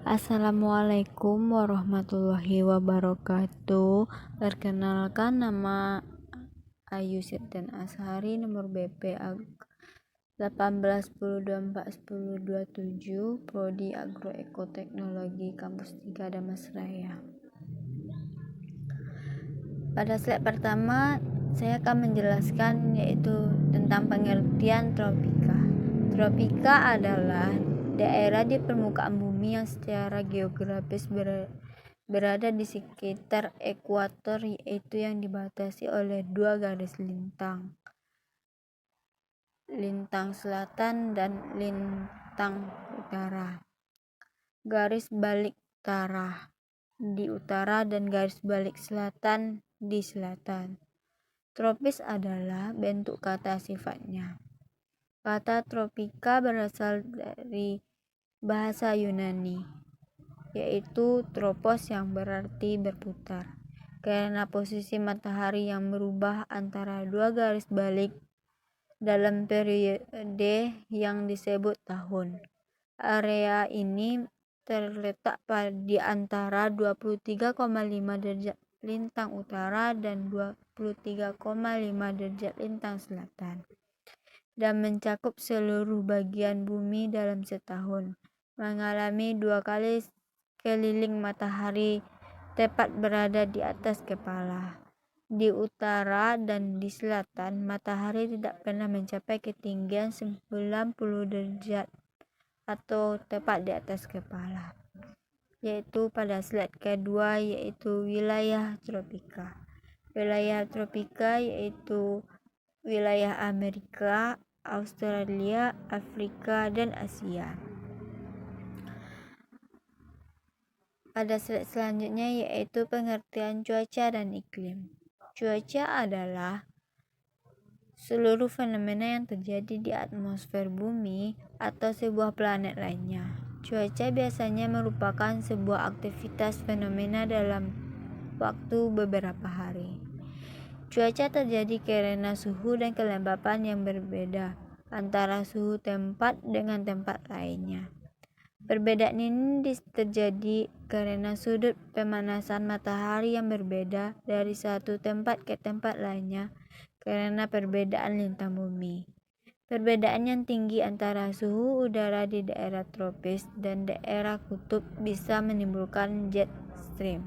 Assalamualaikum warahmatullahi wabarakatuh. Perkenalkan, nama Ayu Sirten Ashari, nomor BP 18 10 24 10 27, Prodi Agroekoteknologi Kampus 3 Damasraya. Pada slide pertama saya akan menjelaskan yaitu tentang pengertian tropika. Tropika adalah daerah di permukaan bumi yang secara geografis berada di sekitar ekuator, yaitu yang dibatasi oleh dua garis lintang selatan dan lintang utara. Garis balik utara di utara dan garis balik selatan di selatan. Tropis adalah bentuk kata sifatnya. Kata tropika berasal dari bahasa Yunani, yaitu tropos yang berarti berputar, karena posisi matahari yang berubah antara dua garis balik dalam periode yang disebut tahun. Area ini terletak di antara 23,5 derajat lintang utara dan 23,5 derajat lintang selatan, dan mencakup seluruh bagian bumi dalam setahun. Mengalami 2 kali keliling matahari tepat berada di atas kepala. Di utara dan di selatan, matahari tidak pernah mencapai ketinggian 90 derajat atau tepat di atas kepala, yaitu pada slide kedua, yaitu wilayah tropika. Wilayah tropika yaitu wilayah Amerika, Australia, Afrika, dan Asia. Pada slide selanjutnya yaitu pengertian cuaca dan iklim. Cuaca adalah seluruh fenomena yang terjadi di atmosfer bumi atau sebuah planet lainnya. Cuaca biasanya merupakan sebuah aktivitas fenomena dalam waktu beberapa hari. Cuaca terjadi karena suhu dan kelembapan yang berbeda antara suhu tempat dengan tempat lainnya. Perbedaan ini terjadi karena sudut pemanasan matahari yang berbeda dari satu tempat ke tempat lainnya karena perbedaan lintang bumi. Perbedaan yang tinggi antara suhu udara di daerah tropis dan daerah kutub bisa menimbulkan jet stream,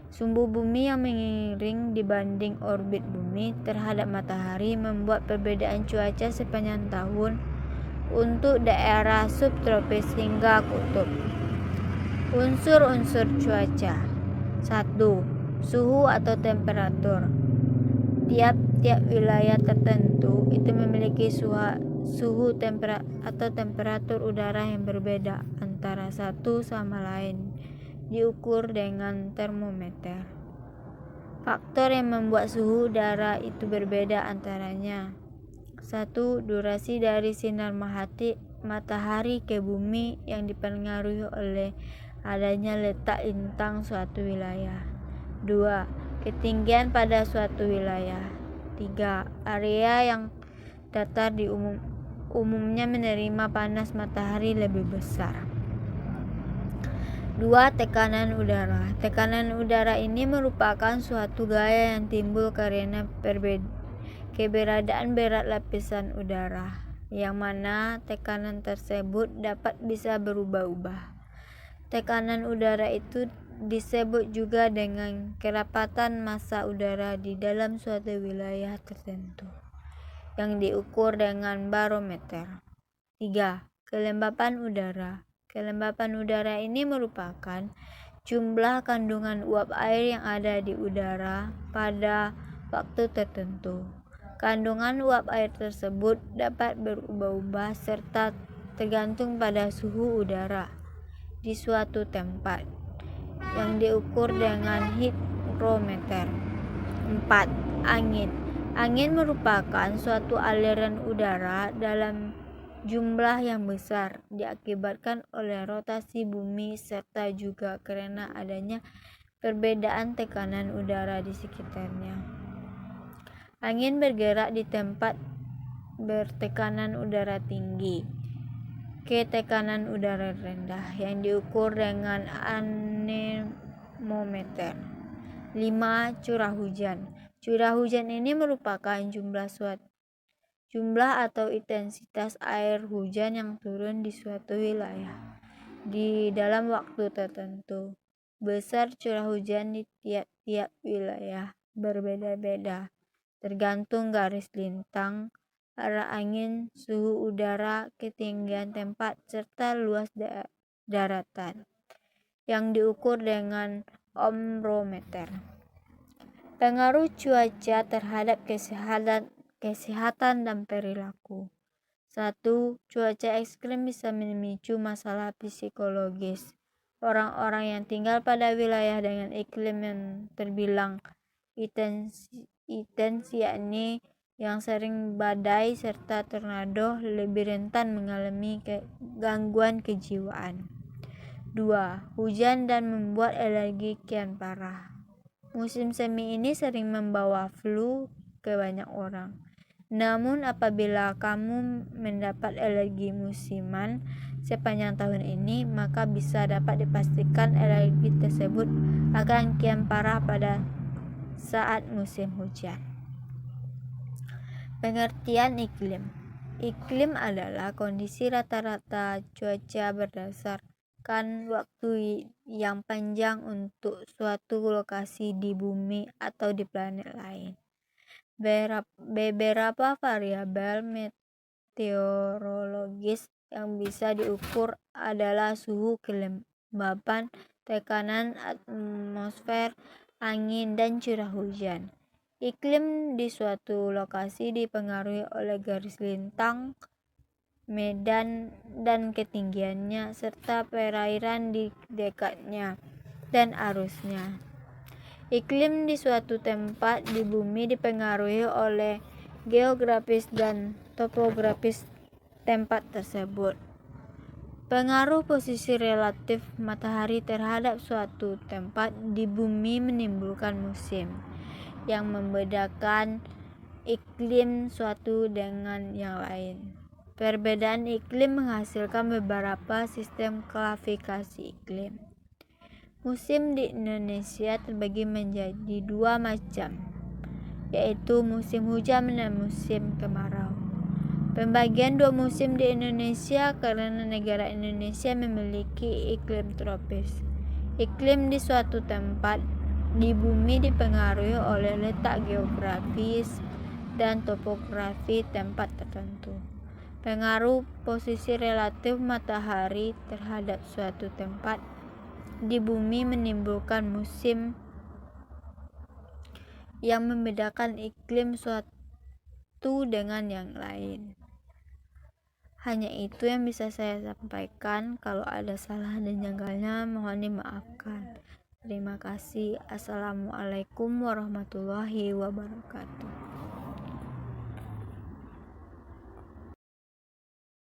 sumbu bumi yang miring dibanding orbit bumi terhadap matahari, membuat perbedaan cuaca sepanjang tahun untuk daerah subtropis hingga kutub. Unsur-unsur cuaca. 1. Suhu atau temperatur. Tiap-tiap wilayah tertentu itu memiliki suhu atau temperatur udara yang berbeda antara satu sama lain, diukur dengan termometer. Faktor yang membuat suhu udara itu berbeda antaranya: 1. Durasi dari sinar matahari ke bumi yang dipengaruhi oleh adanya letak lintang suatu wilayah. 2. Ketinggian pada suatu wilayah. 3. Area yang datar umumnya menerima panas matahari lebih besar. 2. Tekanan udara. Tekanan udara ini merupakan suatu gaya yang timbul karena keberadaan berat lapisan udara, yang mana tekanan tersebut bisa berubah-ubah. Tekanan udara itu disebut juga dengan kerapatan massa udara di dalam suatu wilayah tertentu, yang diukur dengan barometer. 3. Kelembapan udara. Kelembapan udara ini merupakan jumlah kandungan uap air yang ada di udara pada waktu tertentu. Kandungan uap air tersebut dapat berubah-ubah serta tergantung pada suhu udara di suatu tempat, yang diukur dengan hidrometer. 4. Angin. Angin merupakan suatu aliran udara dalam jumlah yang besar, diakibatkan oleh rotasi bumi serta juga karena adanya perbedaan tekanan udara di sekitarnya. Angin bergerak di tempat bertekanan udara tinggi. memiliki tekanan udara rendah yang diukur dengan anemometer. 5. Curah hujan. Curah hujan ini merupakan jumlah atau intensitas air hujan yang turun di suatu wilayah di dalam waktu tertentu. Besar curah hujan di tiap-tiap wilayah berbeda-beda, tergantung garis lintang, arah angin, suhu udara, ketinggian tempat, serta luas daratan, yang diukur dengan ohmrometer. Pengaruh cuaca terhadap kesehatan dan perilaku. 1. Cuaca ekstrim bisa memicu masalah psikologis. Orang-orang yang tinggal pada wilayah dengan iklim yang terbilang intens, yakni yang sering badai serta tornado, lebih rentan mengalami gangguan kejiwaan. 2. Hujan dan membuat alergi kian parah. Musim semi ini sering membawa flu ke banyak orang. Namun apabila kamu mendapat alergi musiman sepanjang tahun ini, maka bisa dapat dipastikan alergi tersebut akan kian parah pada saat musim hujan. Pengertian iklim. Iklim adalah kondisi rata-rata cuaca berdasarkan waktu yang panjang untuk suatu lokasi di bumi atau di planet lain. Beberapa variabel meteorologis yang bisa diukur adalah suhu, kelembaban, tekanan atmosfer, angin, dan curah hujan. Iklim di suatu lokasi dipengaruhi oleh garis lintang, medan dan ketinggiannya, serta perairan di dekatnya dan arusnya. Iklim di suatu tempat di bumi dipengaruhi oleh geografis dan topografis tempat tersebut. Pengaruh posisi relatif matahari terhadap suatu tempat di bumi menimbulkan musim, yang membedakan iklim suatu dengan yang lain. Perbedaan iklim menghasilkan beberapa sistem klasifikasi iklim. Musim di Indonesia terbagi menjadi 2 macam, yaitu musim hujan dan musim kemarau. Pembagian 2 musim di Indonesia karena negara Indonesia memiliki iklim tropis. Iklim di suatu tempat di bumi dipengaruhi oleh letak geografis dan topografi tempat tertentu. Pengaruh posisi relatif matahari terhadap suatu tempat di bumi menimbulkan musim yang membedakan iklim suatu dengan yang lain. Hanya itu yang bisa saya sampaikan. Kalau ada salah dan janggalnya mohon dimaafkan. Terima kasih. Assalamualaikum warahmatullahi wabarakatuh.